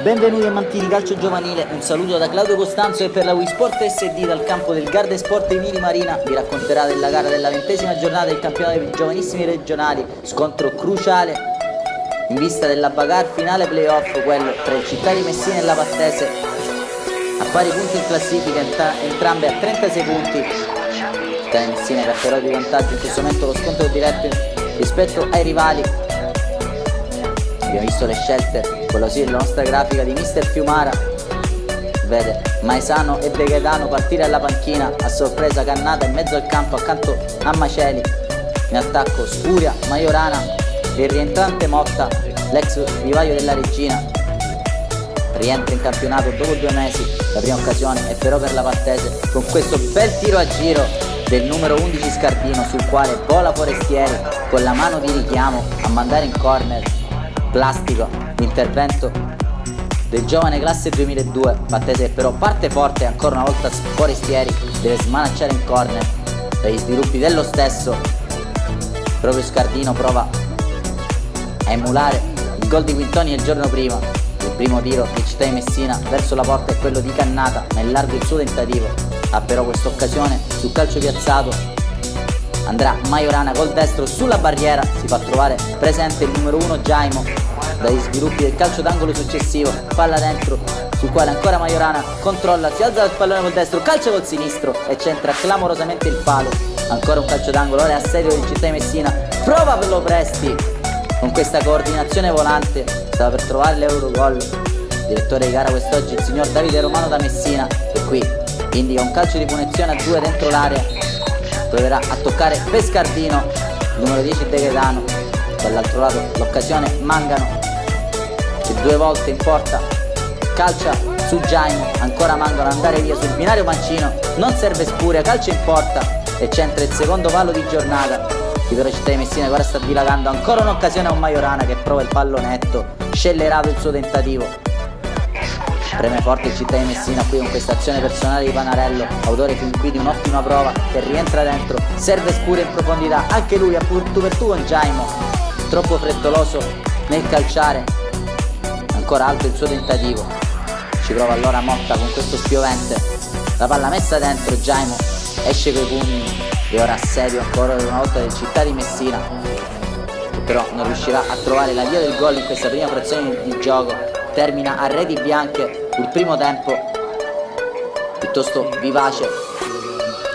Benvenuti amanti di calcio giovanile, un saluto da Claudio Costanzo e per la Wisport SD dal campo del Garda Sport Emili Marina vi racconterà della gara della 20ª giornata del campionato dei giovanissimi regionali, scontro cruciale in vista della bagarre finale playoff, quello tra il Città di Messina e la Pattese, a pari punti in classifica, entrambe a 36 punti. Città di Messina che ha però di vantaggio in questo momento lo scontro diretto rispetto ai rivali. Abbiamo visto le scelte, quello sì, della nostra grafica di Mister Fiumara. Vede Maesano e De Gaetano partire alla panchina, a sorpresa Cannata in mezzo al campo accanto a Maceli. In attacco Spuria, Majorana e il rientrante Motta, l'ex vivaio della Regina. Rientra in campionato dopo 2 mesi, la prima occasione è però per la Pattese, con questo bel tiro a giro del numero 11 Scardino, sul quale vola Forestieri con la mano di richiamo a mandare in corner. Plastico l'intervento del giovane classe 2002. Pattese però parte forte, ancora una volta Forestieri deve smanacciare in corner. Dagli sviluppi dello stesso proprio Scardino prova a emulare il gol di Quintoni il giorno prima. Il primo tiro di Città di Messina verso la porta è quello di Cannata, ma è largo il suo tentativo. Ha però questa occasione sul calcio piazzato, andrà Majorana col destro sulla barriera, si fa trovare presente il numero 1 Jaimo. Dagli sviluppi del calcio d'angolo successivo, palla dentro, sul quale ancora Majorana controlla, si alza il pallone col destro, calcia col sinistro e centra clamorosamente il palo. Ancora un calcio d'angolo, ora è assedio del Città di Messina, prova per Lopresti con questa coordinazione volante, stava per trovare l'Eurogol. Direttore di gara quest'oggi il signor Davide Romano da Messina, e qui indica un calcio di punizione a 2 dentro l'area. Proverà a toccare Pescardino, il numero 10 De Gaetano. Dall'altro lato l'occasione Mangano, che 2 volte in porta calcia su Jaimo, ancora Mangano, andare via sul binario Mancino, non serve Spuria, calcia in porta e c'entra il secondo palo di giornata. Chi però Città di Messina ora sta dilagando, ancora un'occasione a un Majorana che prova il pallonetto, scellerato il suo tentativo. Preme forte il Città di Messina qui con questa azione personale di Panarello, autore fin qui di un'ottima prova, che rientra dentro, serve Spuria in profondità, anche lui a tu per tu con Jaimo, troppo frettoloso nel calciare, ancora alto il suo tentativo. Ci prova allora Motta con questo spiovente, la palla messa dentro, Jaimo esce coi pugni e ora assedio ancora una volta del Città di Messina, che però non riuscirà a trovare la via del gol in questa prima frazione di gioco. Termina a reti bianche il primo tempo piuttosto vivace,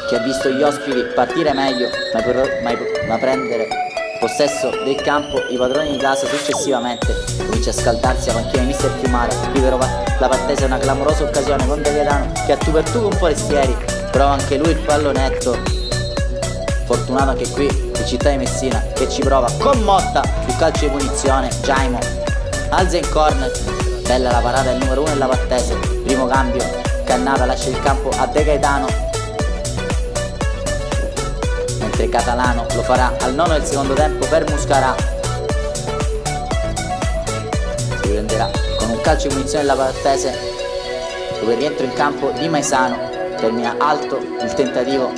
che ha visto gli ospiti partire meglio ma prendere possesso del campo i padroni di casa successivamente. Comincia a scaldarsi a panchina di Mister Fiumara, qui però la Pattese è una clamorosa occasione con De Gaetano che a tu per tu con Forestieri prova anche lui il pallonetto. Fortunato anche qui il Città di Messina che ci prova con Motta sul calcio di punizione. Jaimo alza in corner, bella la parata del numero 1 della Pattese. Primo cambio, Cannata lascia il campo a De Gaetano, mentre Catalano lo farà al 9 del secondo tempo per Muscarà. Si riprenderà con un calcio di punizione della Pattese, dove rientro in campo di Maesano. Termina alto il tentativo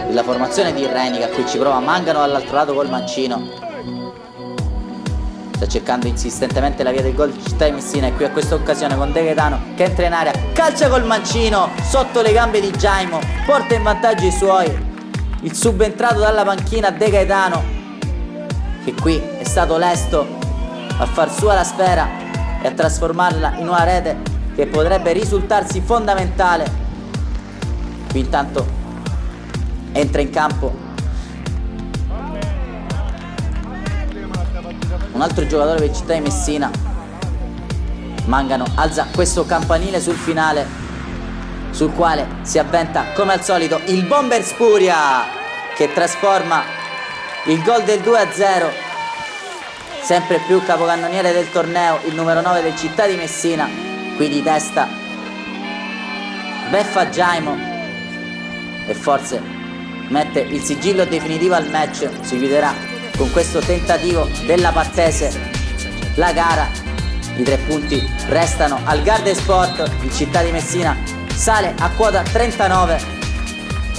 della formazione di Renica, qui ci prova Mangano dall'altro lato col Mancino, sta cercando insistentemente la via del gol di Città di Messina, e qui a questa occasione con De Gaetano che entra in area, calcia col Mancino sotto le gambe di Jaimo, porta in vantaggio i suoi. Il subentrato dalla panchina De Gaetano, che qui è stato lesto a far sua la sfera e a trasformarla in una rete che potrebbe risultarsi fondamentale. Qui intanto entra in campo un altro giocatore per Città di Messina, Mangano alza questo campanile sul finale, sul quale si avventa come al solito il bomber Spuria, che trasforma il gol del 2-0. Sempre più capocannoniere del torneo il numero 9 del Città di Messina, qui di testa beffa Jaimo e forse mette il sigillo definitivo al match. Si chiuderà con questo tentativo della Pattese la gara. I 3 punti restano al Garda Sport. Il Città di Messina sale a quota 39,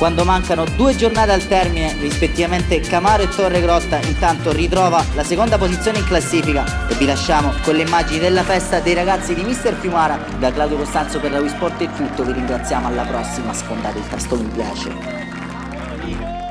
quando mancano 2 giornate al termine, rispettivamente Camaro e Torregrotta intanto ritrova la seconda posizione in classifica. E vi lasciamo con le immagini della festa dei ragazzi di Mister Fiumara. Da Claudio Costanzo per la Wii Sport è tutto, vi ringraziamo, alla prossima, sfondate il tasto mi piace.